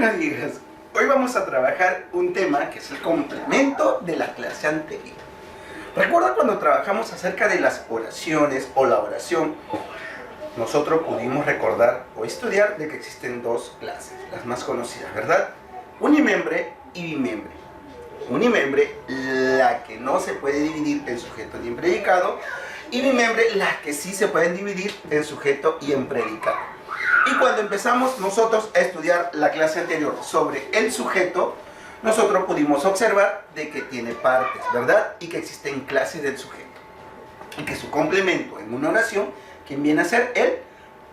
Buenos días. Hoy vamos a trabajar un tema que es el complemento de la clase anterior. Recuerda cuando trabajamos acerca de las oraciones o la oración, nosotros pudimos recordar o estudiar de que existen dos clases, las más conocidas, ¿verdad? Unimembre y bimembre. Unimembre, la que no se puede dividir en sujeto y en predicado, y bimembre, las que sí se pueden dividir en sujeto y en predicado. Y cuando empezamos nosotros a estudiar la clase anterior sobre el sujeto, nosotros pudimos observar de que tiene partes, ¿verdad? Y que existen clases del sujeto. Y que su complemento en una oración, quien viene a ser el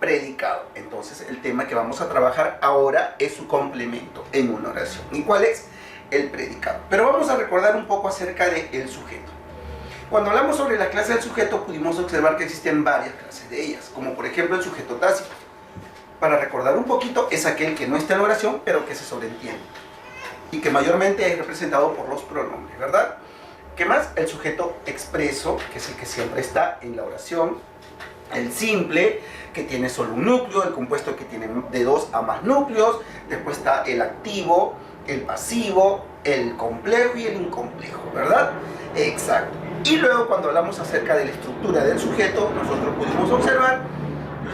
predicado. Entonces el tema que vamos a trabajar ahora es su complemento en una oración. ¿Y cuál es? El predicado. Pero vamos a recordar un poco acerca del sujeto. Cuando hablamos sobre la clase del sujeto, pudimos observar que existen varias clases de ellas, como por ejemplo el sujeto tácito. Para recordar un poquito, es aquel que no está en la oración, pero que se sobreentiende. Y que mayormente es representado por los pronombres, ¿verdad? ¿Qué más? El sujeto expreso, que es el que siempre está en la oración. El simple, que tiene solo un núcleo. El compuesto, que tiene de 2 a más núcleos. Después está el activo, el pasivo, el complejo y el incomplejo, ¿verdad? Exacto. Y luego, cuando hablamos acerca de la estructura del sujeto, nosotros pudimos observar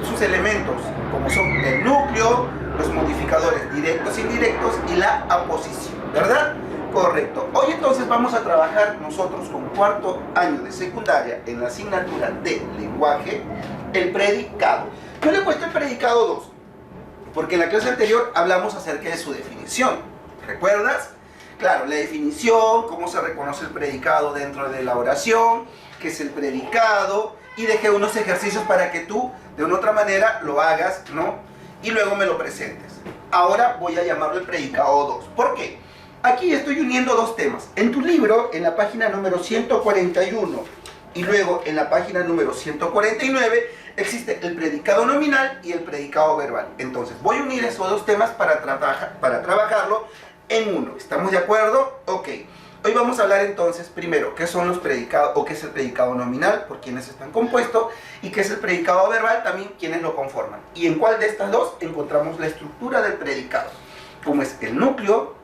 sus elementos, como son el núcleo, los modificadores directos e indirectos y la aposición, ¿verdad? Correcto. Hoy entonces vamos a trabajar nosotros con cuarto año de secundaria en la asignatura de lenguaje, el predicado. Yo le he puesto el predicado 2, porque en la clase anterior hablamos acerca de su definición. ¿Recuerdas? Claro, la definición, cómo se reconoce el predicado dentro de la oración, qué es el predicado, y dejé unos ejercicios para que tú, de una otra manera, lo hagas, ¿no? Y luego me lo presentes. Ahora voy a llamarlo el predicado 2. ¿Por qué? Aquí estoy uniendo dos temas. En tu libro, en la página número 141 y luego en la página número 149, existe el predicado nominal y el predicado verbal. Entonces, voy a unir esos dos temas para trabajarlo en uno. ¿Estamos de acuerdo? Ok. Hoy vamos a hablar entonces primero qué son los predicados o qué es el predicado nominal, por quienes están compuestos, y qué es el predicado verbal, también quienes lo conforman. Y en cuál de estas dos encontramos la estructura del predicado, como es el núcleo,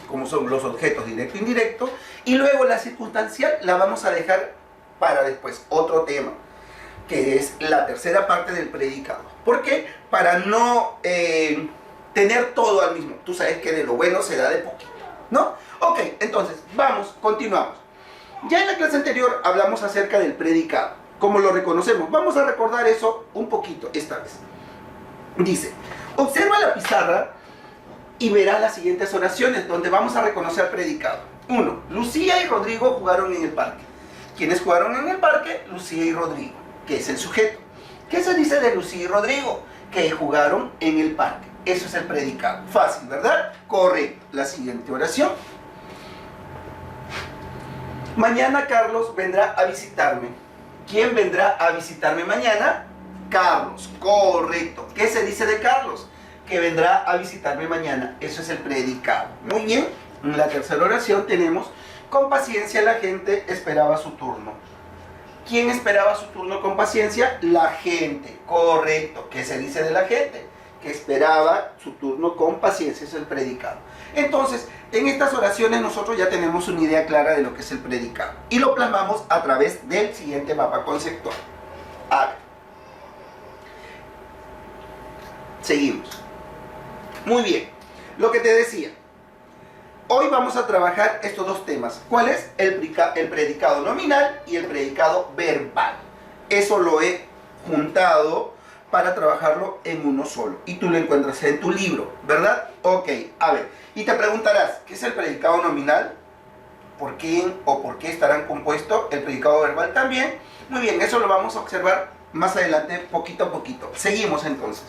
como son los objetos directo e indirecto, y luego la circunstancial la vamos a dejar para después otro tema, que es la tercera parte del predicado. ¿Por qué? Para no tener todo al mismo. Tú sabes que de lo bueno se da de poquito, ¿no? Ok, entonces, vamos, continuamos. Ya en la clase anterior hablamos acerca del predicado, cómo lo reconocemos. Vamos a recordar eso un poquito esta vez. Dice, observa la pizarra y verás las siguientes oraciones donde vamos a reconocer predicado. 1. Lucía y Rodrigo jugaron en el parque. ¿Quiénes jugaron en el parque? Lucía y Rodrigo, que es el sujeto. ¿Qué se dice de Lucía y Rodrigo? Que jugaron en el parque. Eso es el predicado. Fácil, ¿verdad? Correcto. La siguiente oración. Mañana Carlos vendrá a visitarme. ¿Quién vendrá a visitarme mañana? Carlos. Correcto. ¿Qué se dice de Carlos? Que vendrá a visitarme mañana. Eso es el predicado. Muy bien. En la tercera oración tenemos: con paciencia la gente esperaba su turno. ¿Quién esperaba su turno con paciencia? La gente. Correcto. ¿Qué se dice de la gente? Que esperaba su turno con paciencia. Es el predicado. Entonces, en estas oraciones nosotros ya tenemos una idea clara de lo que es el predicado. Y lo plasmamos a través del siguiente mapa conceptual. A ver. Seguimos. Muy bien. Lo que te decía. Hoy vamos a trabajar estos dos temas. ¿Cuál es? El predicado nominal y el predicado verbal. Eso lo he juntado para trabajarlo en uno solo. Y tú lo encuentras en tu libro, ¿verdad? Ok, a ver. Y te preguntarás, ¿qué es el predicado nominal? ¿Por quién o por qué estarán compuestos? El predicado verbal también. Muy bien, eso lo vamos a observar más adelante, poquito a poquito. Seguimos entonces.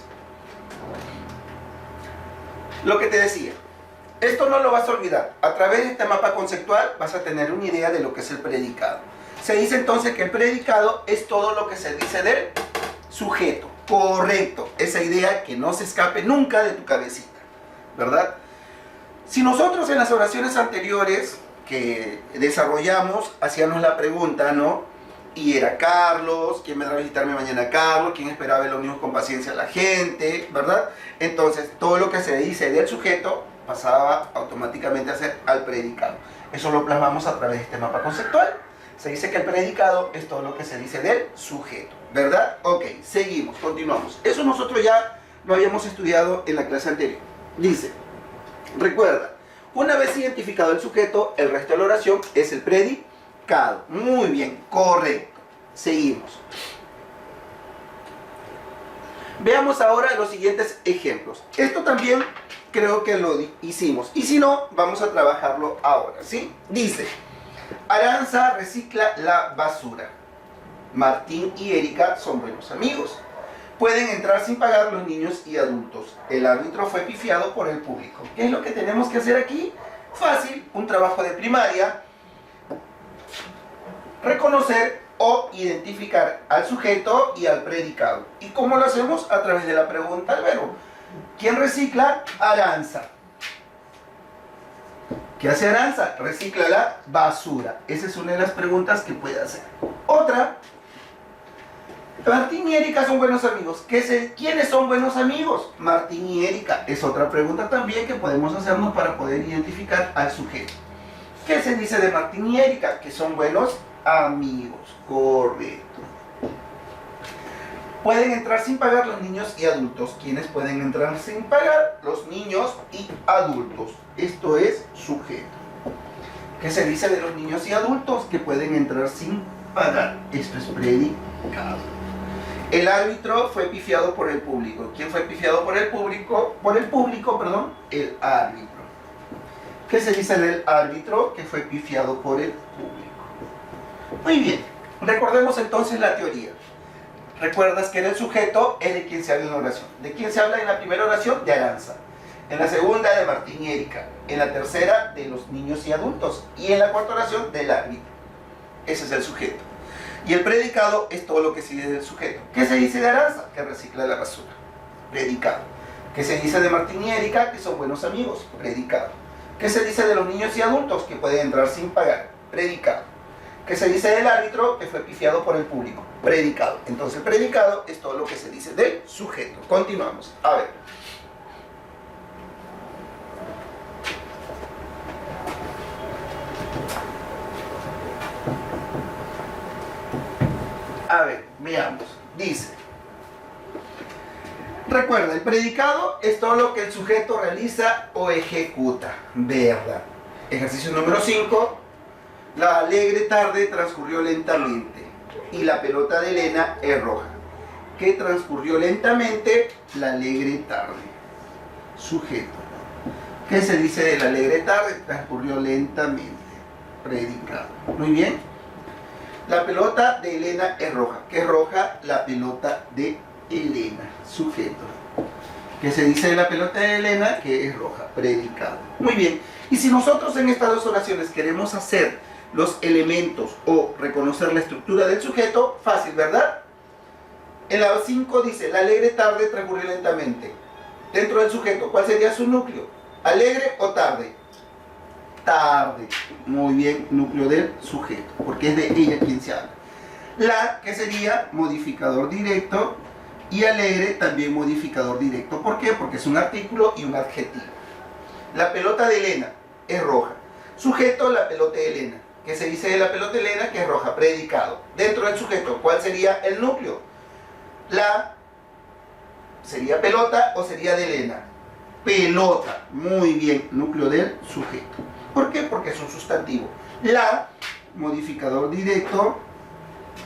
Lo que te decía. Esto no lo vas a olvidar. A través de este mapa conceptual vas a tener una idea de lo que es el predicado. Se dice entonces que el predicado es todo lo que se dice del sujeto. Correcto. Esa idea que no se escape nunca de tu cabecita, ¿verdad? Si nosotros en las oraciones anteriores que desarrollamos hacíamos la pregunta, ¿no? Y era Carlos, ¿quién vendrá a visitarme mañana? Carlos, ¿quién esperaba el ómnibus con paciencia? La gente, ¿verdad? Entonces, todo lo que se dice del sujeto pasaba automáticamente a ser al predicado. Eso lo plasmamos a través de este mapa conceptual. Se dice que el predicado es todo lo que se dice del sujeto, ¿verdad? Ok, seguimos, continuamos. Eso nosotros ya lo habíamos estudiado en la clase anterior. Dice, recuerda, una vez identificado el sujeto, el resto de la oración es el predicado. Muy bien, correcto. Seguimos. Veamos ahora los siguientes ejemplos. Esto también creo que lo hicimos. Y si no, vamos a trabajarlo ahora, ¿sí? Dice, Aranza recicla la basura. Martín y Erika son buenos amigos. Pueden entrar sin pagar los niños y adultos. El árbitro fue pifiado por el público. ¿Qué es lo que tenemos que hacer aquí? Fácil, un trabajo de primaria. Reconocer o identificar al sujeto y al predicado. ¿Y cómo lo hacemos? A través de la pregunta al verbo. ¿Quién recicla? Aranza. ¿Qué hace Aranza? Recicla la basura. Esa es una de las preguntas que puede hacer. Otra. Martín y Erika son buenos amigos. ¿Quiénes son buenos amigos? Martín y Erika. Es otra pregunta también que podemos hacernos para poder identificar al sujeto. ¿Qué se dice de Martín y Erika? Que son buenos amigos. Correcto. Pueden entrar sin pagar los niños y adultos. ¿Quiénes pueden entrar sin pagar? Los niños y adultos. Esto es sujeto. ¿Qué se dice de los niños y adultos? Que pueden entrar sin pagar. Esto es predicado. El árbitro fue pifiado por el público. ¿Quién fue pifiado por el público? El árbitro. ¿Qué se dice del árbitro? Que fue pifiado por el público. Muy bien. Recordemos entonces la teoría. ¿Recuerdas que en el sujeto es de quien se habla en la oración? ¿De quién se habla en la primera oración? De Aranza. En la segunda, de Martín y Erika. En la tercera, de los niños y adultos. Y en la cuarta oración, del árbitro. Ese es el sujeto. Y el predicado es todo lo que se dice del sujeto. ¿Qué se dice de Aranza? Que recicla la basura. Predicado. ¿Qué se dice de Martín y Erika? Que son buenos amigos. Predicado. ¿Qué se dice de los niños y adultos? Que pueden entrar sin pagar. Predicado. ¿Qué se dice del árbitro? Que fue pifiado por el público. Predicado. Entonces el predicado es todo lo que se dice del sujeto. Continuamos. A ver. A ver, veamos. Dice, recuerda, el predicado es todo lo que el sujeto realiza o ejecuta. ¿Verdad? Ejercicio número 5. La alegre tarde transcurrió lentamente y la pelota de Elena es roja. ¿Qué transcurrió lentamente? La alegre tarde. Sujeto. ¿Qué se dice de la alegre tarde? Transcurrió lentamente. Predicado. Muy bien. La pelota de Elena es roja. ¿Qué es roja? La pelota de Elena. Sujeto. ¿Qué se dice de la pelota de Elena? Que es roja. Predicado. Muy bien. Y si nosotros en estas dos oraciones queremos hacer los elementos o reconocer la estructura del sujeto, fácil, ¿verdad? En la 5 dice, la alegre tarde transcurrió lentamente. Dentro del sujeto, ¿cuál sería su núcleo? ¿Alegre o tarde? Tarde. Muy bien, núcleo del sujeto, porque es de ella quien se habla. La, que sería modificador directo, y alegre también modificador directo. ¿Por qué? Porque es un artículo y un adjetivo. La pelota de Elena es roja. Sujeto, la pelota de Elena. ¿Qué se dice de la pelota de Elena? Que es roja. Predicado. Dentro del sujeto, ¿cuál sería el núcleo? La sería pelota o sería de Elena. Pelota. Muy bien, núcleo del sujeto. ¿Por qué? Porque es un sustantivo. La, modificador directo,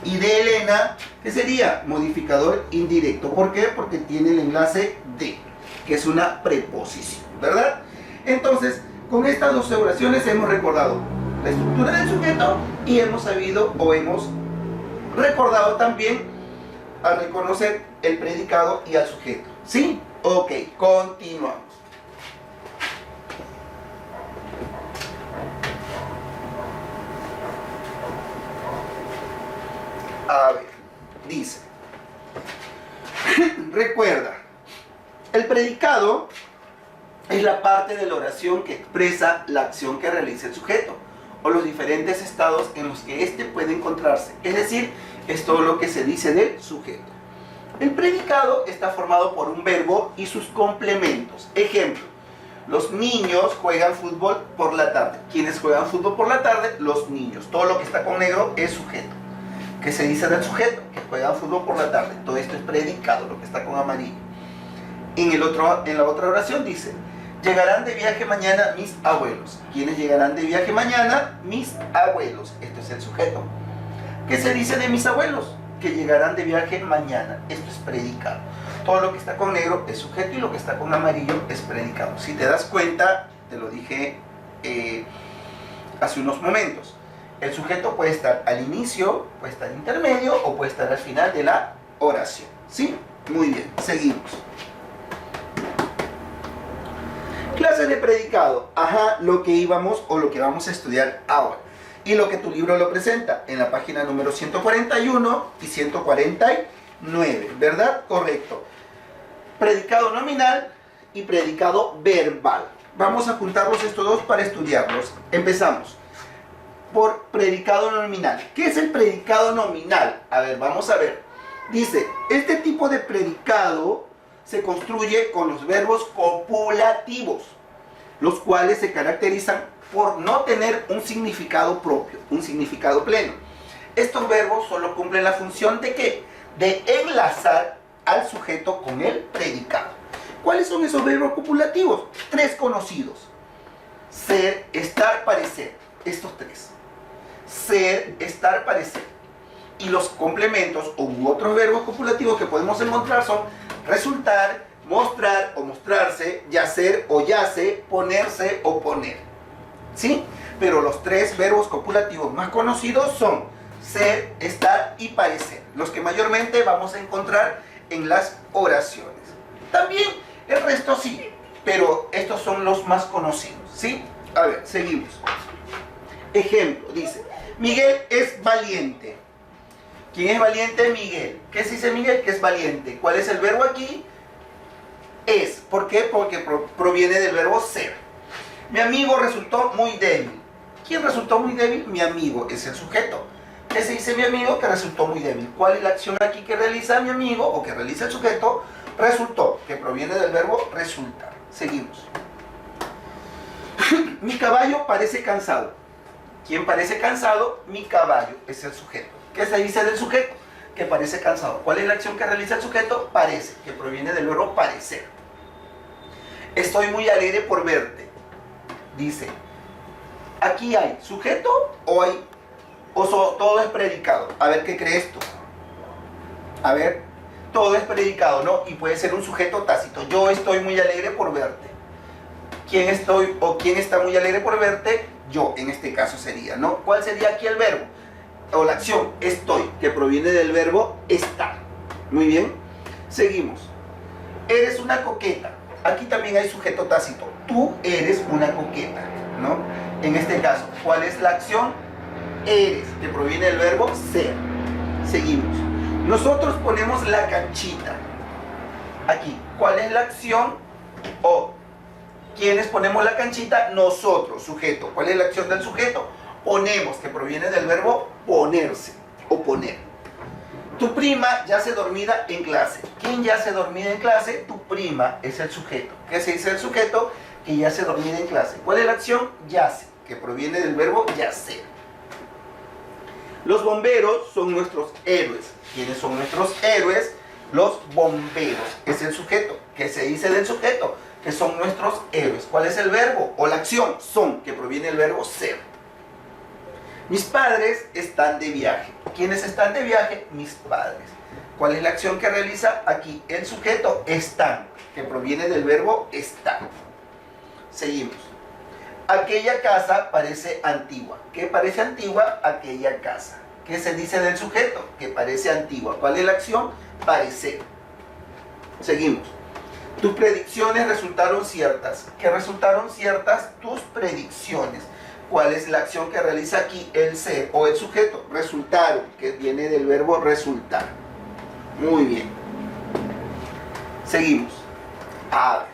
y de Elena, ¿qué sería? Modificador indirecto. ¿Por qué? Porque tiene el enlace de, que es una preposición, ¿verdad? Entonces, con estas dos oraciones hemos recordado la estructura del sujeto y hemos sabido o hemos recordado también a reconocer el predicado y al sujeto. ¿Sí? Ok, continuamos. A ver, dice, recuerda, el predicado es la parte de la oración que expresa la acción que realiza el sujeto o los diferentes estados en los que éste puede encontrarse. Es decir, es todo lo que se dice del sujeto. El predicado está formado por un verbo y sus complementos. Ejemplo, Los niños juegan fútbol por la tarde. ¿Quiénes juegan fútbol por la tarde? Los niños. Todo lo que está con negro es sujeto. ¿Qué se dice del sujeto? Que juegan fútbol por la tarde. Todo esto es predicado, lo que está con amarillo. En la otra oración dice, llegarán de viaje mañana mis abuelos. ¿Quiénes llegarán de viaje mañana? Mis abuelos. Esto es el sujeto. ¿Qué se dice de mis abuelos? Que llegarán de viaje mañana. Esto es predicado. Todo lo que está con negro es sujeto y lo que está con amarillo es predicado. Si te das cuenta, te lo dije hace unos momentos. El sujeto puede estar al inicio, puede estar intermedio o puede estar al final de la oración. ¿Sí? Muy bien, seguimos. Clase de predicado. Ajá, lo que íbamos o lo que vamos a estudiar ahora. Y lo que tu libro lo presenta en la página número 141 y 149. ¿Verdad? Correcto. Predicado nominal y predicado verbal. Vamos a juntarlos estos dos para estudiarlos. Empezamos por predicado nominal. ¿Qué es el predicado nominal? A ver, vamos a ver. Dice, este tipo de predicado se construye con los verbos copulativos, los cuales se caracterizan por no tener un significado propio, un significado pleno. Estos verbos solo cumplen la función de ¿qué? De enlazar al sujeto con el predicado. ¿Cuáles son esos verbos copulativos? 3 conocidos. Ser, estar, parecer. Estos 3. Ser, estar, parecer. Y los complementos u otros verbos copulativos que podemos encontrar son resultar, mostrar o mostrarse, yacer o yace, ponerse o poner. ¿Sí? Pero los 3 verbos copulativos más conocidos son ser, estar y parecer. Los que mayormente vamos a encontrar en las oraciones. También el resto sí, pero estos son los más conocidos. ¿Sí? A ver, seguimos. Ejemplo, dice, Miguel es valiente. ¿Quién es valiente? Miguel. ¿Qué se dice Miguel? Que es valiente. ¿Cuál es el verbo aquí? Es. ¿Por qué? Porque proviene del verbo ser. Mi amigo resultó muy débil. ¿Quién resultó muy débil? Mi amigo. Es el sujeto. ¿Qué se dice mi amigo? Que resultó muy débil. ¿Cuál es la acción aquí que realiza mi amigo o que realiza el sujeto? Resultó, que proviene del verbo resultar. Seguimos. Mi caballo parece cansado. ¿Quién parece cansado? Mi caballo. Es el sujeto. ¿Qué se dice del sujeto? Que parece cansado. ¿Cuál es la acción que realiza el sujeto? Parece, que proviene del verbo parecer. Estoy muy alegre por verte. Dice, ¿aquí hay sujeto o hay todo es predicado? A ver, ¿qué crees tú? A ver, todo es predicado, ¿no? Y puede ser un sujeto tácito. Yo estoy muy alegre por verte. ¿Quién estoy o quién está muy alegre por verte? Yo, en este caso sería, ¿no? ¿Cuál sería aquí el verbo? O la acción, estoy, que proviene del verbo estar. Muy bien, seguimos. Eres una coqueta. Aquí también hay sujeto tácito. Tú eres una coqueta, ¿no? En este caso, ¿cuál es la acción? Eres, que proviene del verbo ser. Seguimos. Nosotros ponemos la canchita. Aquí, ¿cuál es la acción? O, ¿quiénes ponemos la canchita? Nosotros, sujeto. ¿Cuál es la acción del sujeto? Ponemos, que proviene del verbo ponerse o poner. Tu prima yace dormida en clase. ¿Quién yace dormida en clase? Tu prima es el sujeto. ¿Qué se dice el sujeto? Que yace dormida en clase. ¿Cuál es la acción? Yace, que proviene del verbo yacer. Los bomberos son nuestros héroes. ¿Quiénes son nuestros héroes? Los bomberos. Es el sujeto. ¿Qué se dice del sujeto? Que son nuestros héroes. ¿Cuál es el verbo o la acción? Son, que proviene del verbo ser. Mis padres están de viaje. ¿Quiénes están de viaje? Mis padres. ¿Cuál es la acción que realiza aquí? El sujeto, están, que proviene del verbo estar. Seguimos. Aquella casa parece antigua. ¿Qué parece antigua? Aquella casa. ¿Qué se dice del sujeto? Que parece antigua. ¿Cuál es la acción? Parecer. Seguimos. Tus predicciones resultaron ciertas. ¿Qué resultaron ciertas? Tus predicciones. ¿Cuál es la acción que realiza aquí el ser o el sujeto? Resultaron, que viene del verbo resultar. Muy bien. Seguimos. A ver.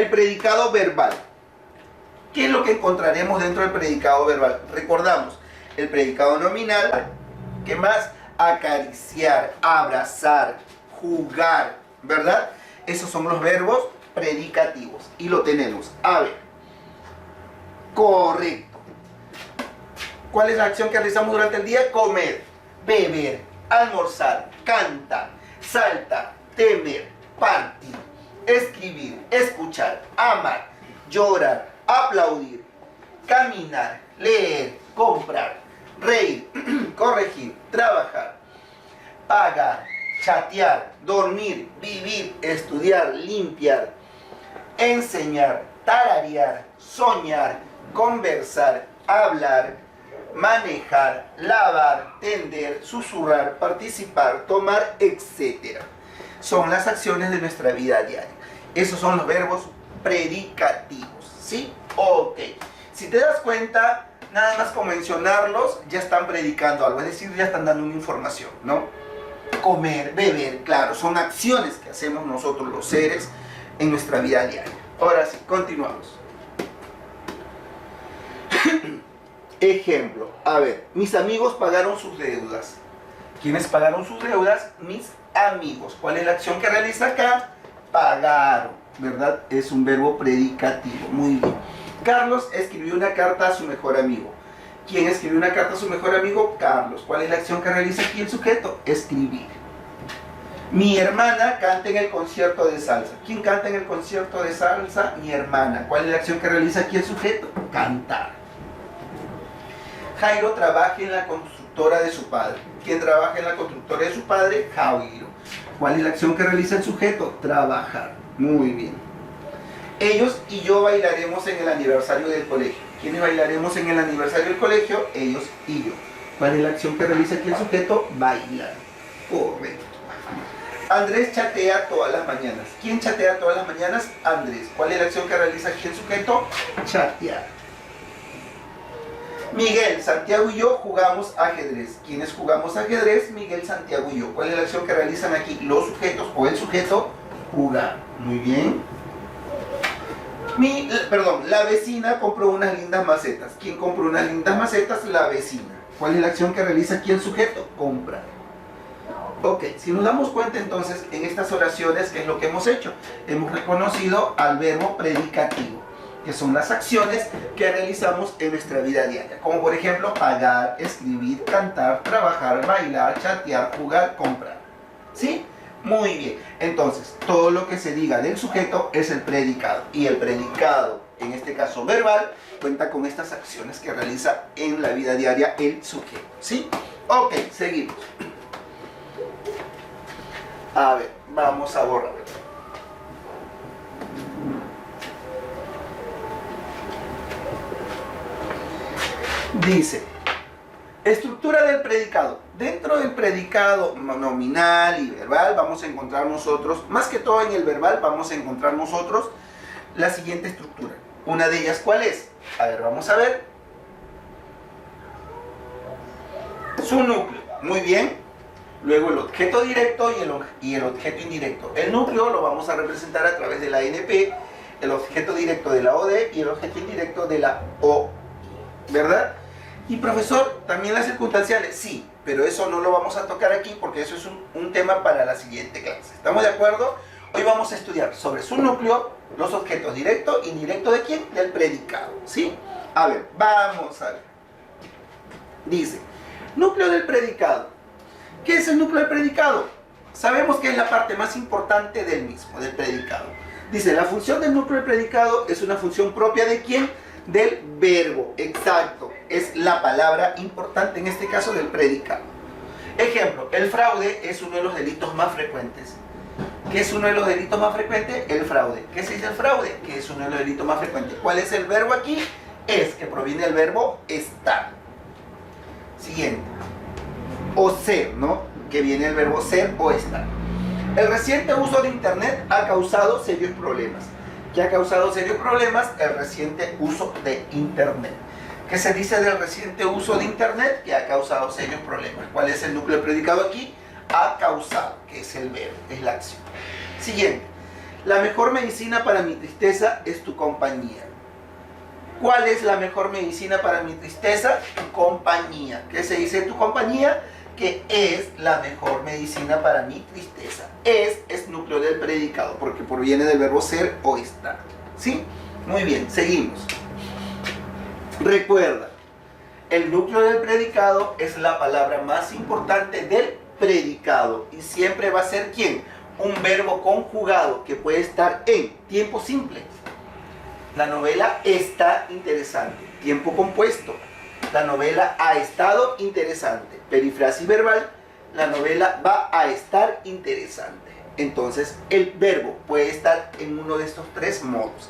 El predicado verbal. ¿Qué es lo que encontraremos dentro del predicado verbal? Recordamos, el predicado nominal, ¿qué más? Acariciar, abrazar, jugar, ¿verdad? Esos son los verbos predicativos. Y lo tenemos. A ver. Correcto. ¿Cuál es la acción que realizamos durante el día? Comer, beber, almorzar, cantar, saltar, temer, partir, escribir, escuchar, amar, llorar, aplaudir, caminar, leer, comprar, reír, corregir, trabajar, pagar, chatear, dormir, vivir, estudiar, limpiar, enseñar, tararear, soñar, conversar, hablar, manejar, lavar, tender, susurrar, participar, tomar, etc. Son las acciones de nuestra vida diaria. Esos son los verbos predicativos, ¿sí? Ok. Si te das cuenta, nada más con mencionarlos, ya están predicando algo, es decir, ya están dando una información, ¿no? Comer, beber, claro, son acciones que hacemos nosotros los seres en nuestra vida diaria. Ahora sí, continuamos. Ejemplo, a ver, mis amigos pagaron sus deudas. ¿Quiénes pagaron sus deudas? Mis amigos. ¿Cuál es la acción que realiza acá? Pagaron, ¿verdad? Es un verbo predicativo. Muy bien. Carlos escribió una carta a su mejor amigo. ¿Quién escribió una carta a su mejor amigo? Carlos. ¿Cuál es la acción que realiza aquí el sujeto? Escribir. Mi hermana canta en el concierto de salsa. ¿Quién canta en el concierto de salsa? Mi hermana. ¿Cuál es la acción que realiza aquí el sujeto? Cantar. Jairo trabaja en la constructora de su padre. ¿Quién trabaja en la constructora de su padre? Jairo. ¿Cuál es la acción que realiza el sujeto? Trabajar. Muy bien. Ellos y yo bailaremos en el aniversario del colegio. ¿Quiénes bailaremos en el aniversario del colegio? Ellos y yo. ¿Cuál es la acción que realiza aquí el sujeto? Bailar. Correcto. Andrés chatea todas las mañanas. ¿Quién chatea todas las mañanas? Andrés. ¿Cuál es la acción que realiza aquí el sujeto? Chatear. Miguel, Santiago y yo jugamos ajedrez. ¿Quiénes jugamos ajedrez? Miguel, Santiago y yo. ¿Cuál es la acción que realizan aquí los sujetos o el sujeto? Jugar. Muy bien. La vecina compró unas lindas macetas. ¿Quién compró unas lindas macetas? La vecina. ¿Cuál es la acción que realiza aquí el sujeto? Comprar. Ok, si nos damos cuenta entonces en estas oraciones, ¿qué es lo que hemos hecho? Hemos reconocido al verbo predicativo, que son las acciones que realizamos en nuestra vida diaria, como por ejemplo pagar, escribir, cantar, trabajar, bailar, chatear, jugar, comprar. ¿Sí? Muy bien. Entonces, todo lo que se diga del sujeto es el predicado, y el predicado, en este caso verbal, cuenta con estas acciones que realiza en la vida diaria el sujeto. ¿Sí? Ok, seguimos. A ver, vamos a borrar. Dice, estructura del predicado. Dentro del predicado nominal y verbal vamos a encontrar nosotros, más que todo en el verbal, vamos a encontrar nosotros la siguiente estructura. Una de ellas, ¿cuál es? A ver, vamos a ver. Su núcleo. Muy bien. Luego el objeto directo y el objeto indirecto. El núcleo lo vamos a representar a través de la NP, el objeto directo de la OD y el objeto indirecto de la O. ¿Verdad? Y profesor, ¿también las circunstanciales? Sí, pero eso no lo vamos a tocar aquí porque eso es un tema para la siguiente clase. ¿Estamos de acuerdo? Hoy vamos a estudiar sobre su núcleo, los objetos directo e indirecto ¿de quién? Del predicado. ¿Sí? A ver, vamos a ver. Dice, núcleo del predicado. ¿Qué es el núcleo del predicado? Sabemos que es la parte más importante del mismo, del predicado. Dice, la función del núcleo del predicado es una función propia ¿de quién? Del verbo. Exacto. Es la palabra importante, en este caso del predicado. Ejemplo, el fraude es uno de los delitos más frecuentes. ¿Qué es uno de los delitos más frecuentes? El fraude. ¿Qué se dice el fraude? Que es uno de los delitos más frecuentes. ¿Cuál es el verbo aquí? Es, que proviene del verbo estar. Siguiente. O ser, ¿no? Que viene el verbo ser o estar. El reciente uso de Internet ha causado serios problemas. ¿Qué ha causado serios problemas? El reciente uso de Internet. ¿Qué se dice del reciente uso de Internet? Que ha causado serios problemas. ¿Cuál es el núcleo del predicado aquí? Ha causado, que es el verbo, es la acción. Siguiente. La mejor medicina para mi tristeza es tu compañía. ¿Cuál es la mejor medicina para mi tristeza? Tu compañía. ¿Qué se dice de tu compañía? que es la mejor medicina para mi tristeza. Es núcleo del predicado, porque proviene del verbo ser o estar. ¿Sí? Muy bien, seguimos. Recuerda, el núcleo del predicado es la palabra más importante del predicado. Y siempre va a ser ¿quién? Un verbo conjugado que puede estar en tiempo simple. La novela está interesante. Tiempo compuesto. La novela ha estado interesante. Perifrasis verbal. La novela va a estar interesante. Entonces, el verbo puede estar en uno de estos tres modos.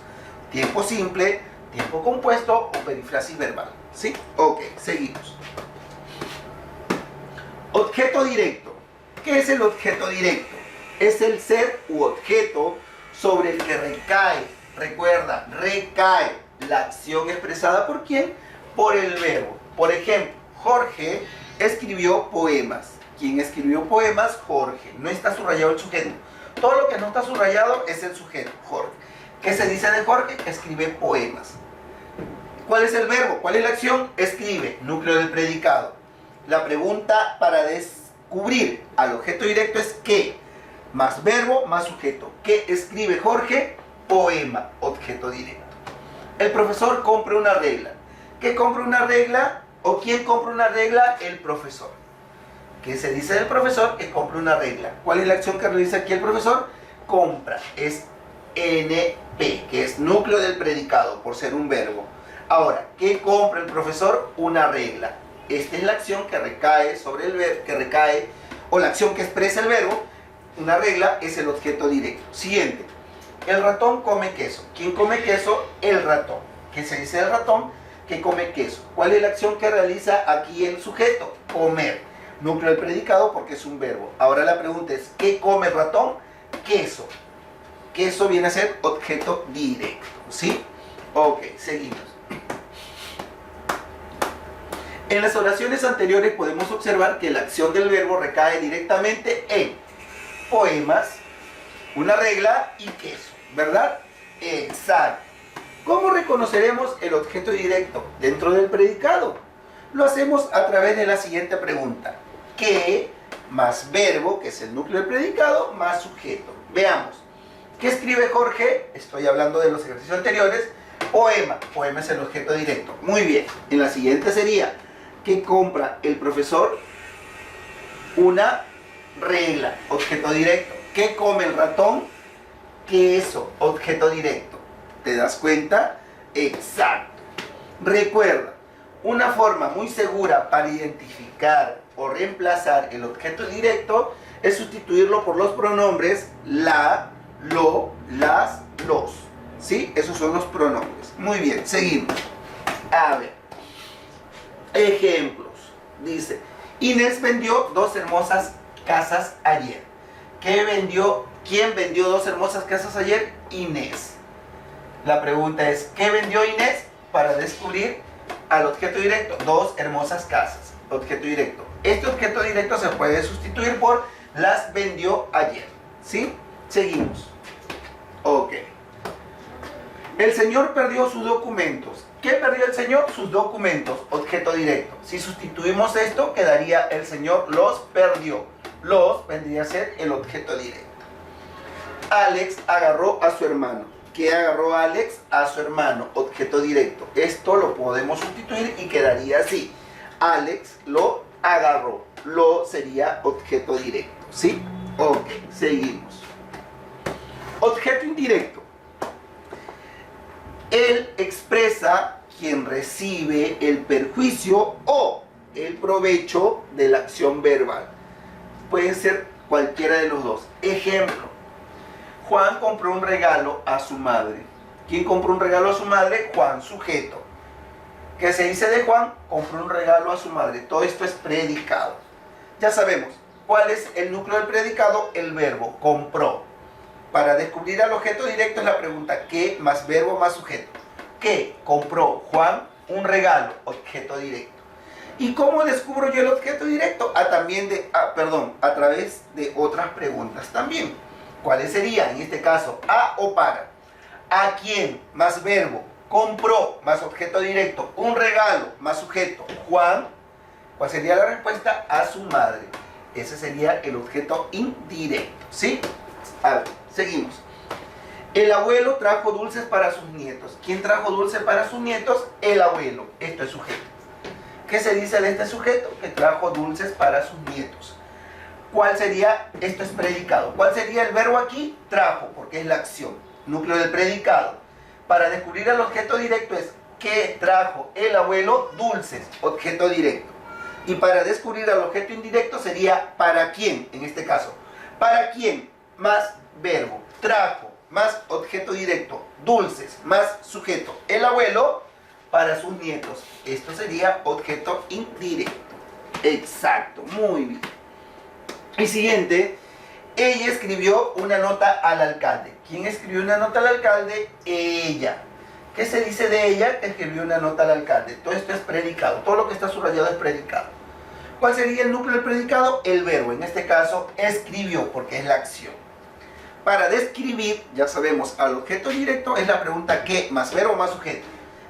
Tiempo simple, tiempo compuesto o perifrasis verbal. ¿Sí? Ok, seguimos. Objeto directo. ¿Qué es el objeto directo? Es el ser u objeto sobre el que recae. Recuerda, recae la acción expresada ¿por quién? Por el verbo. Por ejemplo, Jorge escribió poemas. ¿Quién escribió poemas? Jorge. No está subrayado el sujeto. Todo lo que no está subrayado es el sujeto, Jorge. ¿Qué se dice de Jorge? Escribe poemas. ¿Cuál es el verbo? ¿Cuál es la acción? Escribe, núcleo del predicado. La pregunta para descubrir al objeto directo es ¿qué? Más verbo, más sujeto. ¿Qué escribe Jorge? Poema, objeto directo. El profesor compra una regla. ¿Qué compra una regla? ¿O quién compra una regla? El profesor. ¿Qué se dice del profesor? Que compra una regla. ¿Cuál es la acción que realiza aquí el profesor? Compra. Es NP, que es núcleo del predicado, por ser un verbo. Ahora, ¿qué compra el profesor? Una regla. Esta es la acción que recae sobre el verbo, o la acción que expresa el verbo. Una regla es el objeto directo. Siguiente. El ratón come queso. ¿Quién come queso? El ratón. ¿Qué se dice del ratón? Que come queso. ¿Cuál es la acción que realiza aquí el sujeto? Comer. Núcleo del predicado porque es un verbo. Ahora la pregunta es, ¿qué come el ratón? Queso. Queso viene a ser objeto directo. ¿Sí? Ok, seguimos. En las oraciones anteriores podemos observar que la acción del verbo recae directamente en poemas, una regla y queso, ¿verdad? Exacto. ¿Cómo reconoceremos el objeto directo dentro del predicado? Lo hacemos a través de la siguiente pregunta. ¿Qué más verbo, que es el núcleo del predicado, más sujeto? Veamos. ¿Qué escribe Jorge? Estoy hablando de los ejercicios anteriores. Poema. Poema es el objeto directo. Muy bien. En la siguiente sería, ¿qué compra el profesor? Una regla, objeto directo. ¿Qué come el ratón? Queso, objeto directo. ¿Te das cuenta? Exacto. Recuerda, una forma muy segura para identificar o reemplazar el objeto directo es sustituirlo por los pronombres la, lo, las, los. ¿Sí? Esos son los pronombres. Muy bien, seguimos. A ver. Ejemplos. Dice, Inés vendió 2 hermosas casas ayer. ¿Qué vendió? ¿Quién vendió 2 hermosas casas ayer? Inés. La pregunta es, ¿qué vendió Inés? Para descubrir al objeto directo, 2 hermosas casas. Objeto directo. Este objeto directo se puede sustituir por las vendió ayer. ¿Sí? Seguimos. Ok. El señor perdió sus documentos. ¿Qué perdió el señor? Sus documentos. Objeto directo. Si sustituimos esto, quedaría el señor los perdió. Los vendría a ser el objeto directo. Alex agarró a su hermano. ¿Qué agarró Alex? A su hermano. Objeto directo. Esto lo podemos sustituir y quedaría así. Alex lo agarró. Lo sería objeto directo. ¿Sí? Ok, seguimos. Objeto indirecto. Él expresa quien recibe el perjuicio o el provecho de la acción verbal. Pueden ser cualquiera de los dos. Ejemplo. Juan compró un regalo a su madre. ¿Quién compró un regalo a su madre? Juan, sujeto. ¿Qué se dice de Juan? Compró un regalo a su madre. Todo esto es predicado. Ya sabemos. ¿Cuál es el núcleo del predicado? El verbo, compró. Para descubrir al objeto directo es la pregunta, ¿qué más verbo más sujeto? ¿Qué compró Juan? Un regalo, objeto directo. ¿Y cómo descubro yo el objeto directo? A través de otras preguntas también. ¿Cuáles serían? En este caso, a o para. ¿A quién? Más verbo. Compró más objeto directo. Un regalo más sujeto. Juan. ¿Cuál sería la respuesta? A su madre. Ese sería el objeto indirecto, ¿sí? A ver, seguimos. El abuelo trajo dulces para sus nietos. ¿Quién trajo dulces para sus nietos? El abuelo. Esto es sujeto. ¿Qué se dice de este sujeto? Que trajo dulces para sus nietos. ¿Cuál sería? Esto es predicado. ¿Cuál sería el verbo aquí? Trajo, porque es la acción. Núcleo del predicado. Para descubrir el objeto directo es que trajo el abuelo dulces, objeto directo. Y para descubrir el objeto indirecto sería para quién, en este caso. ¿Para quién? Más verbo. Trajo, más objeto directo. Dulces, más sujeto. El abuelo para sus nietos. Esto sería objeto indirecto. Exacto, muy bien. Y siguiente, ella escribió una nota al alcalde. ¿Quién escribió una nota al alcalde? Ella. ¿Qué se dice de ella? Que escribió una nota al alcalde. Todo esto es predicado. Todo lo que está subrayado es predicado. ¿Cuál sería el núcleo del predicado? El verbo. En este caso, escribió, porque es la acción. Para describir, ya sabemos, al objeto directo es la pregunta ¿qué? Más verbo más sujeto.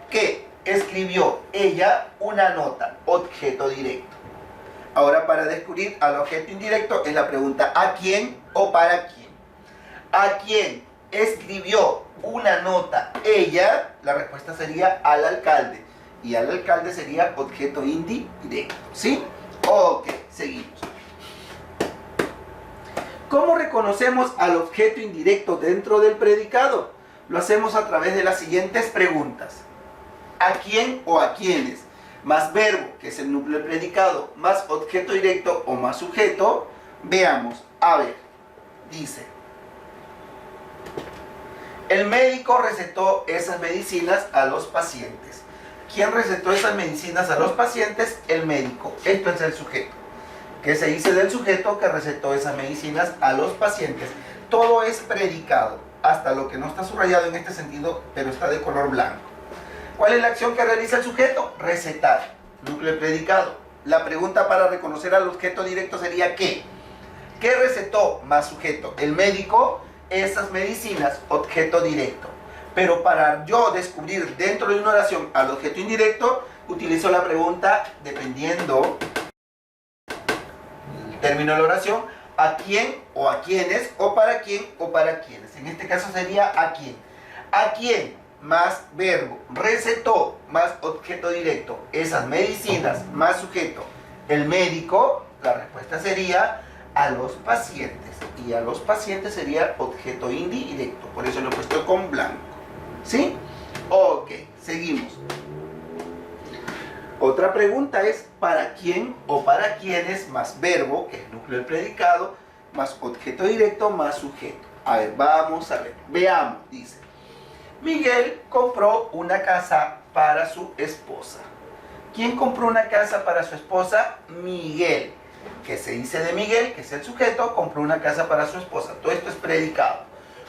¿Qué? Escribió ella una nota, objeto directo. Ahora, para descubrir al objeto indirecto es la pregunta ¿a quién o para quién? ¿A quién escribió una nota ella? La respuesta sería al alcalde. Y al alcalde sería objeto indirecto. ¿Sí? Ok, seguimos. ¿Cómo reconocemos al objeto indirecto dentro del predicado? Lo hacemos a través de las siguientes preguntas. ¿A quién o a quiénes? Más verbo, que es el núcleo del predicado, más objeto directo o más sujeto. Veamos, a ver, dice: el médico recetó esas medicinas a los pacientes. ¿Quién recetó esas medicinas a los pacientes? El médico. Esto es el sujeto. ¿Qué se dice del sujeto que recetó esas medicinas a los pacientes? Todo es predicado, hasta lo que no está subrayado en este sentido, pero está de color blanco. ¿Cuál es la acción que realiza el sujeto? Recetar. Núcleo del predicado. La pregunta para reconocer al objeto directo sería ¿qué? ¿Qué recetó? Más sujeto. El médico, esas medicinas, objeto directo. Pero para yo descubrir dentro de una oración al objeto indirecto, utilizo la pregunta dependiendo del término de la oración, ¿a quién o a quiénes? ¿O para quién o para quiénes? En este caso sería ¿a quién? ¿A quién? Más verbo, recetó, más objeto directo, esas medicinas, más sujeto, el médico, la respuesta sería a los pacientes, y a los pacientes sería objeto indirecto, por eso lo he puesto con blanco, ¿sí? Ok, seguimos. Otra pregunta es ¿para quién o para quiénes? Más verbo, que es el núcleo del predicado, más objeto directo, más sujeto. A ver, vamos a ver, veamos, dice: Miguel compró una casa para su esposa. ¿Quién compró una casa para su esposa? Miguel. ¿Qué se dice de Miguel? Que es el sujeto, compró una casa para su esposa. Todo esto es predicado.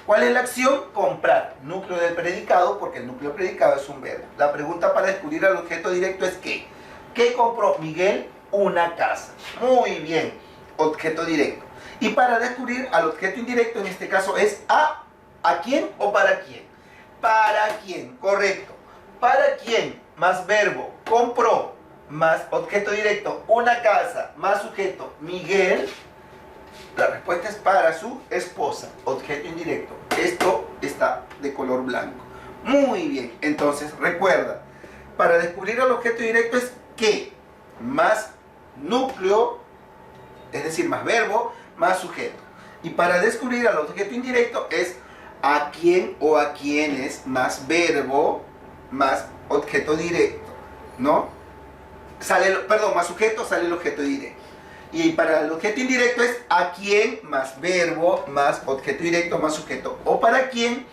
¿Cuál es la acción? Comprar. Núcleo del predicado, porque el núcleo del predicado es un verbo. La pregunta para descubrir al objeto directo es ¿qué? ¿Qué compró Miguel? Una casa. Muy bien. Objeto directo. Y para descubrir al objeto indirecto, en este caso es ¿a quién o para quién? ¿Para quién? Correcto. ¿Para quién? Más verbo, compró, más objeto directo, una casa, más sujeto, Miguel. La respuesta es para su esposa, objeto indirecto. Esto está de color blanco. Muy bien, entonces recuerda, para descubrir el objeto directo es ¿qué? Más núcleo, es decir, más verbo, más sujeto. Y para descubrir al objeto indirecto es ¿a quién o a quiénes? Más verbo, más objeto directo, ¿no? Más sujeto, sale el objeto directo. Y para el objeto indirecto es ¿a quién? Más verbo, más objeto directo, más sujeto. O ¿para quién?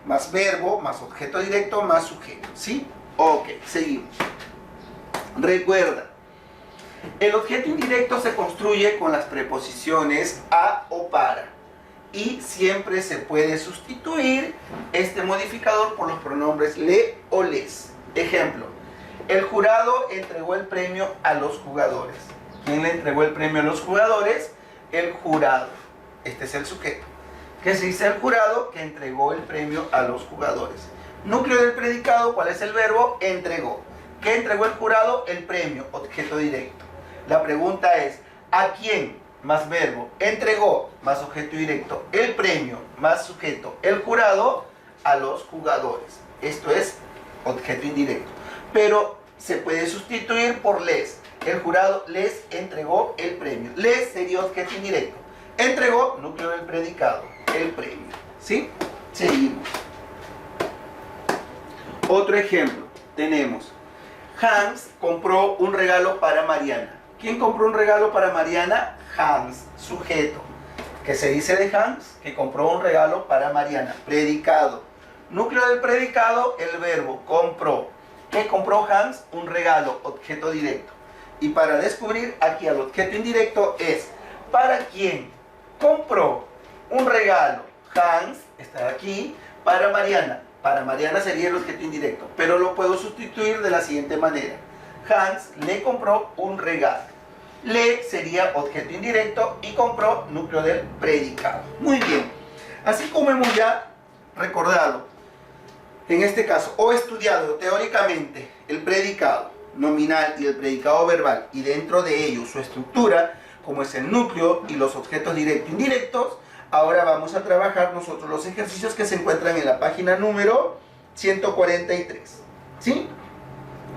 Más verbo, más objeto directo, más sujeto, ¿sí? Ok, seguimos. Recuerda, el objeto indirecto se construye con las preposiciones a o para. Y siempre se puede sustituir este modificador por los pronombres le o les. Ejemplo, el jurado entregó el premio a los jugadores. ¿Quién le entregó el premio a los jugadores? El jurado. Este es el sujeto. ¿Qué se dice el jurado? Que entregó el premio a los jugadores. Núcleo del predicado, ¿cuál es el verbo? Entregó. ¿Qué entregó el jurado? El premio, objeto directo. La pregunta es, ¿a quién más verbo entregó más objeto directo el premio más sujeto el jurado? A los jugadores. Esto es objeto indirecto. Pero se puede sustituir por les. El jurado les entregó el premio. Les sería objeto indirecto. Entregó, núcleo del predicado, el premio. ¿Sí? Seguimos. Otro ejemplo. Tenemos, Hans compró un regalo para Mariana. ¿Quién compró un regalo para Mariana? Hans, sujeto. ¿Qué se dice de Hans? Que compró un regalo para Mariana. Predicado. Núcleo del predicado, el verbo compró. ¿Qué compró Hans? Un regalo, objeto directo. Y para descubrir aquí al objeto indirecto es, ¿para quién compró un regalo? Hans está aquí para Mariana. Para Mariana sería el objeto indirecto, pero lo puedo sustituir de la siguiente manera. Hans le compró un regalo. Le sería objeto indirecto y compró, núcleo del predicado. Muy bien. Así como hemos ya recordado, en este caso, o estudiado teóricamente el predicado nominal y el predicado verbal, y dentro de ello su estructura, como es el núcleo y los objetos directos e indirectos, ahora vamos a trabajar nosotros los ejercicios que se encuentran en la página número 143. ¿Sí?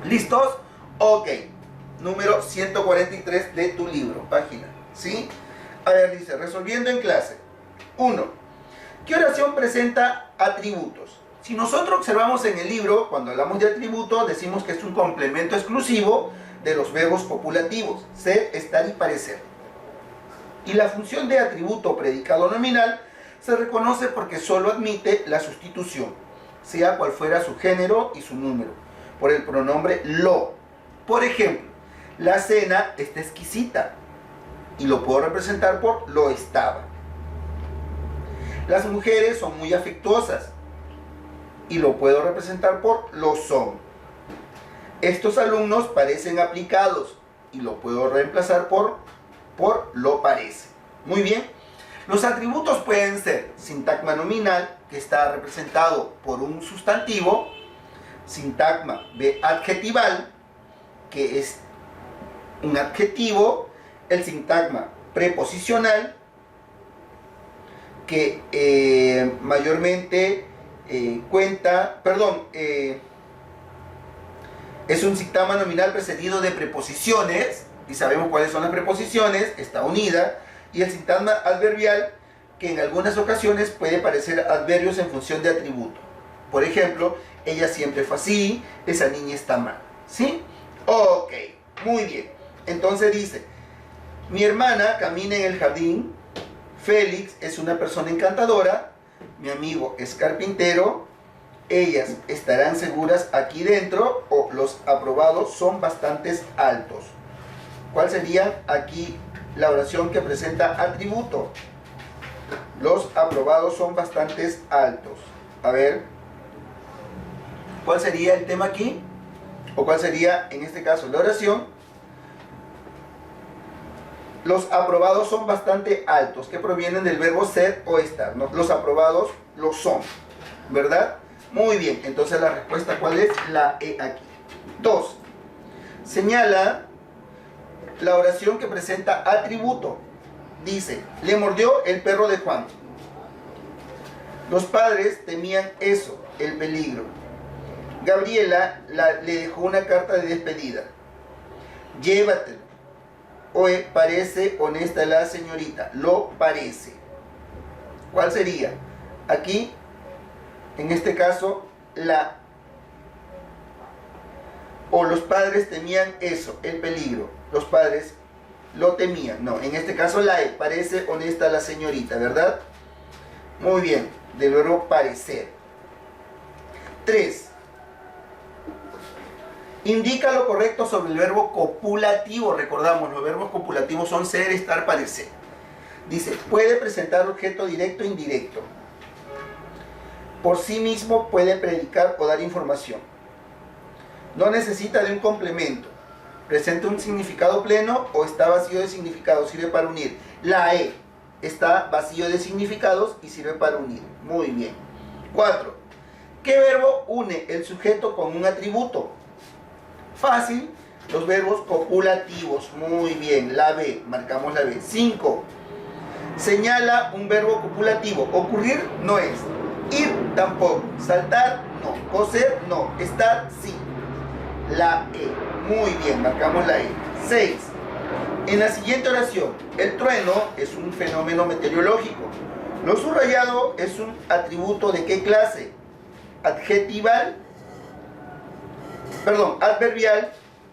¿Listos? Ok. Número 143 de tu libro, página. ¿Sí? A ver, dice, resolviendo en clase. 1. ¿Qué oración presenta atributos? Si nosotros observamos en el libro, cuando hablamos de atributos, decimos que es un complemento exclusivo de los verbos copulativos, ser, estar y parecer. Y la función de atributo predicado nominal se reconoce porque solo admite la sustitución, sea cual fuera su género y su número, por el pronombre lo. Por ejemplo, la cena está exquisita y lo puedo representar por lo estaba. Las mujeres son muy afectuosas y lo puedo representar por lo son. Estos alumnos parecen aplicados y lo puedo reemplazar por lo parece. Muy bien. Los atributos pueden ser sintagma nominal, que está representado por un sustantivo, sintagma adjetival, que es un adjetivo, el sintagma preposicional, que mayormente es un sintagma nominal precedido de preposiciones, y sabemos cuáles son las preposiciones, está unida, y el sintagma adverbial, que en algunas ocasiones puede parecer adverbios en función de atributo. Por ejemplo, ella siempre fue así, esa niña está mal. ¿Sí? Ok, muy bien. Entonces dice, mi hermana camina en el jardín, Félix es una persona encantadora, mi amigo es carpintero, ellas estarán seguras aquí dentro, o los aprobados son bastante altos. ¿Cuál sería aquí la oración que presenta atributo? Los aprobados son bastante altos. A ver, ¿cuál sería el tema aquí? ¿O cuál sería en este caso la oración? Los aprobados son bastante altos, que provienen del verbo ser o estar, ¿no? Los aprobados lo son, ¿verdad? Muy bien, entonces la respuesta, ¿cuál es? La E aquí. 2. Señala la oración que presenta atributo. Dice, le mordió el perro de Juan. Los padres temían eso, el peligro. Gabriela le dejó una carta de despedida. Llévatelo. Oe, parece honesta la señorita. Lo parece. ¿Cuál sería? Aquí, en este caso, la... O los padres temían eso, el peligro. Los padres lo temían. No, en este caso la E. Parece honesta la señorita, ¿verdad? Muy bien. Del verbo parecer. 3. Indica lo correcto sobre el verbo copulativo. Recordamos, los verbos copulativos son ser, estar, parecer. Dice, puede presentar objeto directo e indirecto. Por sí mismo puede predicar o dar información. No necesita de un complemento. Presenta un significado pleno o está vacío de significado. Sirve para unir. La E está vacío de significados y sirve para unir. Muy bien. 4. ¿Qué verbo une el sujeto con un atributo? Fácil, Los verbos copulativos, muy bien, la B, marcamos la B. 5. Señala un verbo copulativo. Ocurrir no es. Ir tampoco. Saltar no. Coser no. Estar sí. La E. Muy bien, marcamos la E. 6. En la siguiente oración, el trueno es un fenómeno meteorológico. Lo subrayado es un atributo ¿de qué clase? Adverbial,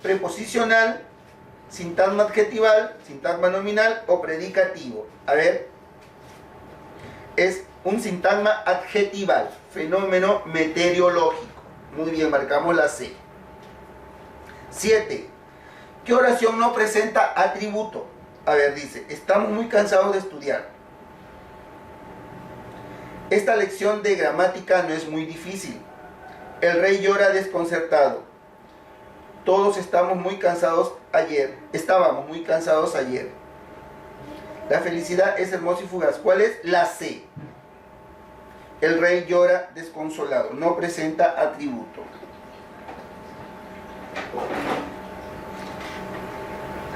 preposicional, sintagma adjetival, sintagma nominal o predicativo. A ver, es un sintagma adjetival, fenómeno meteorológico. Muy bien, marcamos la C. 7. ¿Qué oración no presenta atributo? A ver, dice, estamos muy cansados de estudiar. Esta lección de gramática no es muy difícil. El rey llora desconcertado. Todos estábamos muy cansados ayer. La felicidad es hermosa y fugaz. ¿Cuál es? La C. El rey llora desconsolado. No presenta atributo.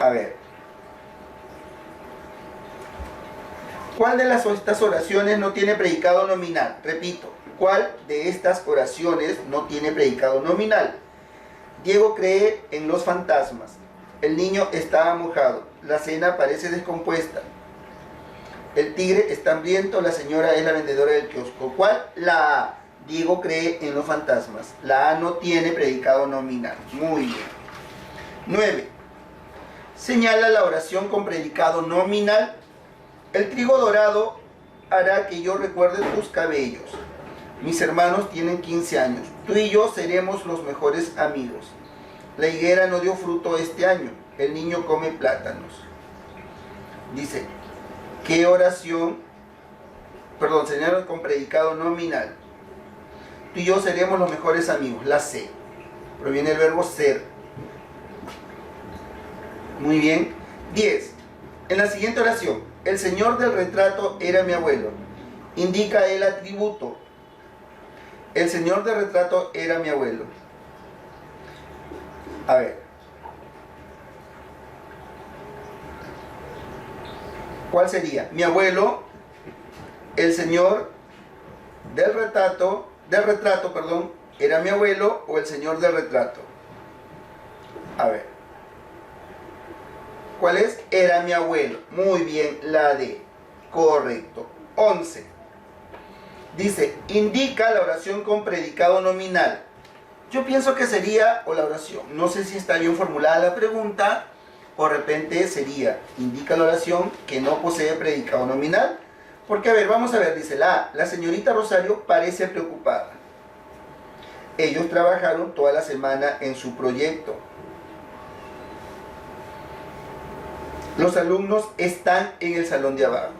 A ver. ¿Cuál de estas oraciones no tiene predicado nominal? Repito, ¿cuál de estas oraciones no tiene predicado nominal? Diego cree en los fantasmas. El niño está mojado. La cena parece descompuesta. El tigre está hambriento. La señora es la vendedora del kiosco. ¿Cuál? La A. Diego cree en los fantasmas. La A no tiene predicado nominal. Muy bien. 9. Señala la oración con predicado nominal. El trigo dorado hará que yo recuerde tus cabellos. Mis hermanos tienen 15 años. Tú y yo seremos los mejores amigos. La higuera no dio fruto este año. El niño come plátanos. Dice, ¿qué oración? Señala con predicado nominal. Tú y yo seremos los mejores amigos. La C. Proviene del verbo ser. Muy bien. 10. En la siguiente oración, el señor del retrato era mi abuelo. Indica el atributo. El señor del retrato era mi abuelo. A ver. ¿Cuál sería? Mi abuelo, el señor del retrato, era mi abuelo o el señor del retrato. A ver. ¿Cuál es? Era mi abuelo. Muy bien, la D. Correcto. 11. Dice, indica la oración con predicado nominal. Yo pienso que sería, o la oración, no sé si está bien formulada la pregunta, o de repente sería, indica la oración que no posee predicado nominal. Porque, a ver, vamos a ver, dice la señorita Rosario parece preocupada. Ellos trabajaron toda la semana en su proyecto. Los alumnos están en el salón de abajo.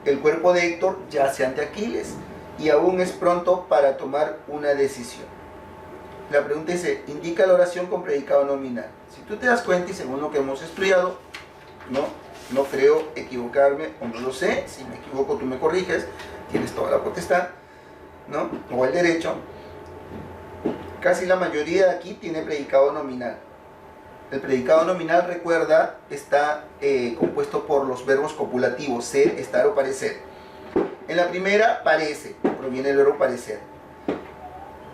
El cuerpo de Héctor yace ante Aquiles y aún es pronto para tomar una decisión. La pregunta dice, indica la oración con predicado nominal. Si tú te das cuenta y según lo que hemos estudiado, no creo equivocarme o no lo sé, si me equivoco tú me corriges, tienes toda la potestad, ¿no? O el derecho. Casi la mayoría de aquí tiene predicado nominal. El predicado nominal, recuerda, está compuesto por los verbos copulativos, ser, estar o parecer. En la primera, parece, proviene del verbo parecer.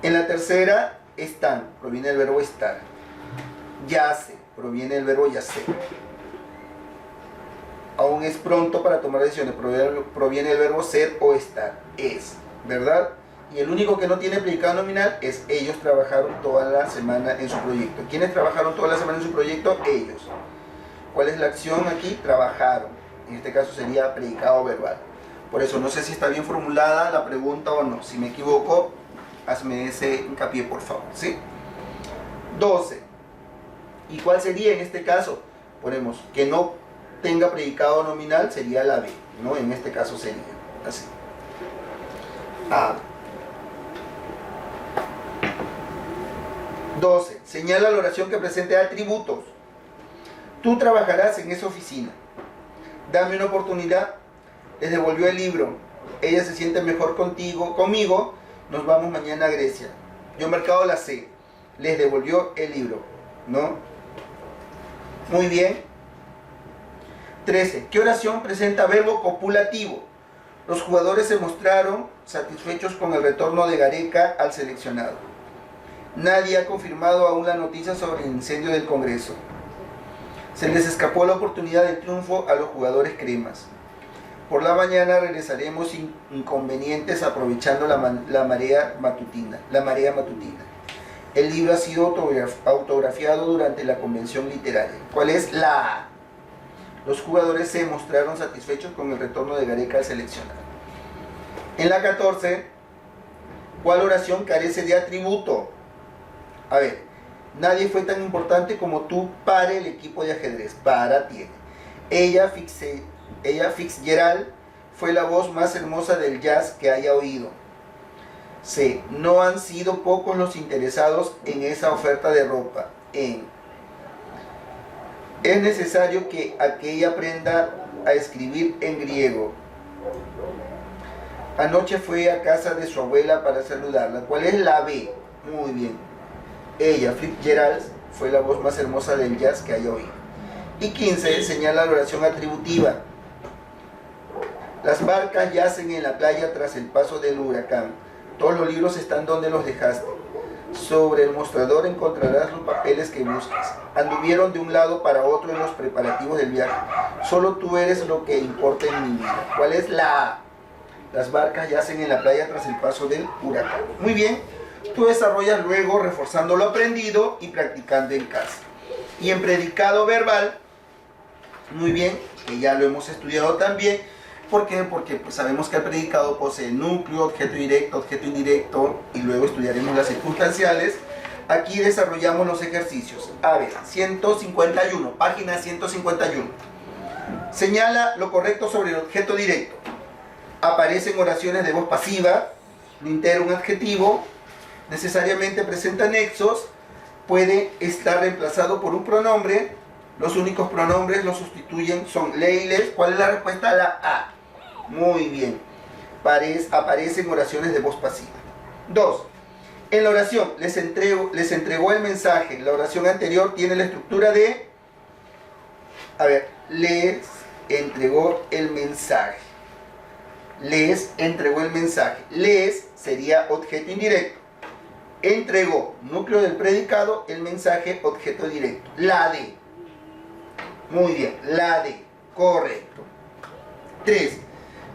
En la tercera, están, proviene del verbo estar. Yace, proviene del verbo yacer. Aún es pronto para tomar decisiones, proviene del verbo ser o estar, es, ¿verdad? Y el único que no tiene predicado nominal es ellos trabajaron toda la semana en su proyecto. ¿Quiénes trabajaron toda la semana en su proyecto? Ellos. ¿Cuál es la acción aquí? Trabajaron. En este caso sería predicado verbal. Por eso no sé si está bien formulada la pregunta o no. Si me equivoco, hazme ese hincapié, por favor, ¿sí? 12. ¿Y cuál sería en este caso? Ponemos que no tenga predicado nominal, sería la B, ¿no? En este caso sería así. A. 12. Señala la oración que presente atributos. Tú trabajarás en esa oficina. Dame una oportunidad. Les devolvió el libro. Ella se siente mejor conmigo. Nos vamos mañana a Grecia. Yo he marcado la C. Les devolvió el libro, ¿no? Muy bien. 13. ¿Qué oración presenta verbo copulativo? Los jugadores se mostraron satisfechos con el retorno de Gareca al seleccionado. Nadie ha confirmado aún la noticia sobre el incendio del Congreso. Se les escapó la oportunidad del triunfo a los jugadores cremas. Por la mañana regresaremos sin inconvenientes aprovechando la marea matutina. El libro ha sido autografiado durante la convención literaria. ¿Cuál es la A? Los jugadores se mostraron satisfechos con el retorno de Gareca al seleccionado. En la 14, ¿cuál oración carece de atributo? A ver, nadie fue tan importante como tú para el equipo de ajedrez. Para tiene. Ella Fitzgerald fue la voz más hermosa del jazz que haya oído. C. No han sido pocos los interesados en esa oferta de ropa. Es necesario que aquella aprenda a escribir en griego. Anoche fue a casa de su abuela para saludarla. ¿Cuál es la B? Muy bien. Ella, Fitzgerald, fue la voz más hermosa del jazz que haya oído. Y 15, señala la oración atributiva. Las barcas yacen en la playa tras el paso del huracán. Todos los libros están donde los dejaste. Sobre el mostrador encontrarás los papeles que buscas. Anduvieron de un lado para otro en los preparativos del viaje. Solo tú eres lo que importa en mi vida. ¿Cuál es la A? Las barcas yacen en la playa tras el paso del huracán. Muy bien. Tú desarrollas luego reforzando lo aprendido y practicando en casa. Y en predicado verbal, muy bien, que ya lo hemos estudiado también. ¿Por qué? Porque pues sabemos que el predicado posee núcleo, objeto directo, objeto indirecto, y luego estudiaremos las circunstanciales. Aquí desarrollamos los ejercicios. A ver, 151, página 151. Señala lo correcto sobre el objeto directo. Aparecen oraciones de voz pasiva, no integra un adjetivo, necesariamente presenta nexos, puede estar reemplazado por un pronombre. Los únicos pronombres lo sustituyen son le y les. ¿Cuál es la respuesta? La A. Muy bien. Aparecen oraciones de voz pasiva. 2. En la oración les entregó el mensaje. La oración anterior tiene la estructura de... A ver, les entregó el mensaje. Les entregó el mensaje. Les sería objeto indirecto. Entregó, núcleo del predicado, el mensaje, objeto directo. La D. Muy bien, la D. Correcto. 3.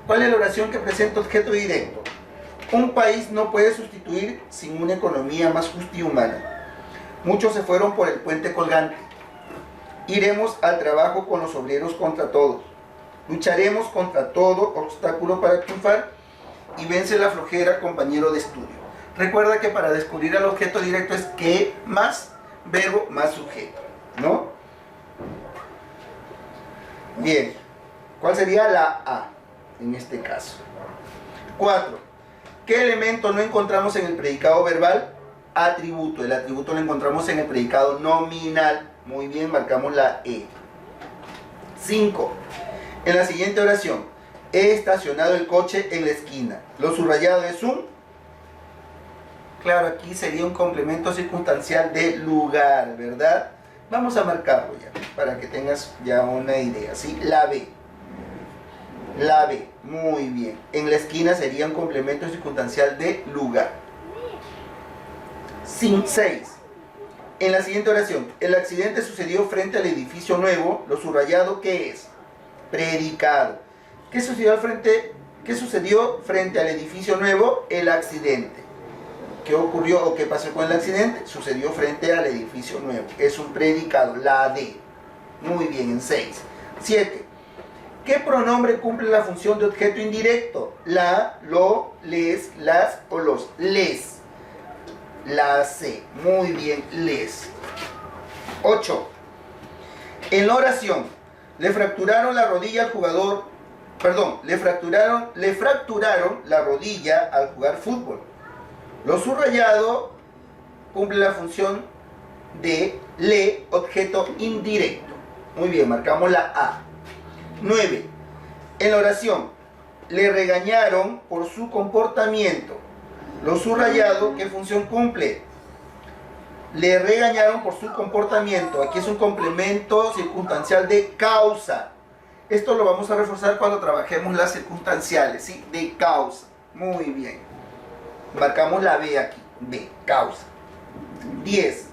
¿Cuál es la oración que presenta objeto directo? Un país no puede sustituir sin una economía más justa y humana. Muchos se fueron por el puente colgante. Iremos al trabajo con los obreros contra todos. Lucharemos contra todo obstáculo para triunfar y vence la flojera, compañero de estudio. Recuerda que para descubrir el objeto directo es que más verbo más sujeto, ¿no? Bien, ¿cuál sería la A en este caso? 4. ¿Qué elemento no encontramos en el predicado verbal? Atributo. El atributo lo encontramos en el predicado nominal. Muy bien, marcamos la E. 5. En la siguiente oración, he estacionado el coche en la esquina. Lo subrayado es un... Claro, aquí sería un complemento circunstancial de lugar, ¿verdad? Vamos a marcarlo ya, para que tengas ya una idea, ¿sí? La B. La B, muy bien. En la esquina sería un complemento circunstancial de lugar. 6. En la siguiente oración, el accidente sucedió frente al edificio nuevo. Lo subrayado, ¿qué es? Predicado. ¿Qué sucedió frente al edificio nuevo? El accidente. ¿Qué ocurrió o qué pasó con el accidente? Sucedió frente al edificio nuevo. Es un predicado, la D. Muy bien, en 6. 7. ¿Qué pronombre cumple la función de objeto indirecto? La, lo, les, las o los. Les. La C. Muy bien, les. 8. En la oración, le fracturaron la rodilla al jugador. Perdón, le fracturaron la rodilla al jugar fútbol. Lo subrayado cumple la función de le, objeto indirecto. Muy bien, marcamos la A. 9. En la oración, le regañaron por su comportamiento. Lo subrayado, ¿qué función cumple? Le regañaron por su comportamiento. Aquí es un complemento circunstancial de causa. Esto lo vamos a reforzar cuando trabajemos las circunstanciales, ¿sí? De causa. Muy bien. Marcamos la B aquí. B, causa. 10,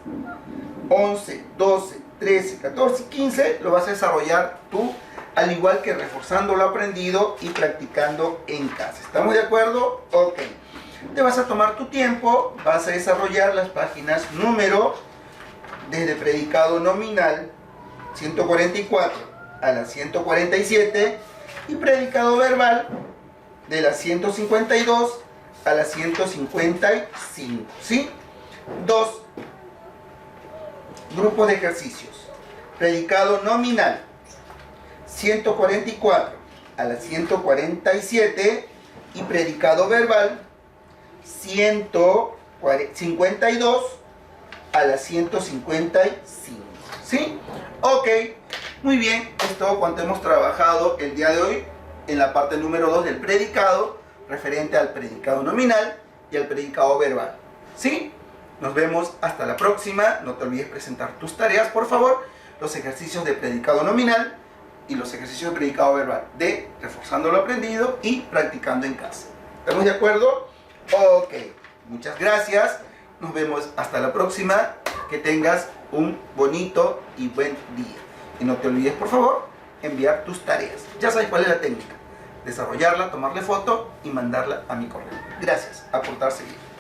11, 12, 13, 14, 15 lo vas a desarrollar tú, al igual que reforzando lo aprendido y practicando en casa. ¿Estamos de acuerdo? Ok. Te vas a tomar tu tiempo, vas a desarrollar las páginas número desde predicado nominal 144 a la 147 y predicado verbal de la 152 a la 155, ¿sí? 2 grupos de ejercicios. Predicado nominal 144 a la 147 y predicado verbal 152 a la 155, ¿sí? Ok, muy bien, es todo cuanto hemos trabajado el día de hoy en la parte número 2 del predicado, referente al predicado nominal y al predicado verbal, ¿sí? Nos vemos hasta la próxima. No te olvides presentar tus tareas, por favor, los ejercicios de predicado nominal y los ejercicios de predicado verbal, de reforzando lo aprendido y practicando en casa. ¿Estamos de acuerdo? Ok, muchas gracias. Nos vemos hasta la próxima. Que tengas un bonito y buen día. Y no te olvides, por favor, enviar tus tareas. Ya sabes cuál es la técnica. Desarrollarla, tomarle foto y mandarla a mi correo. Gracias. A portarse bien.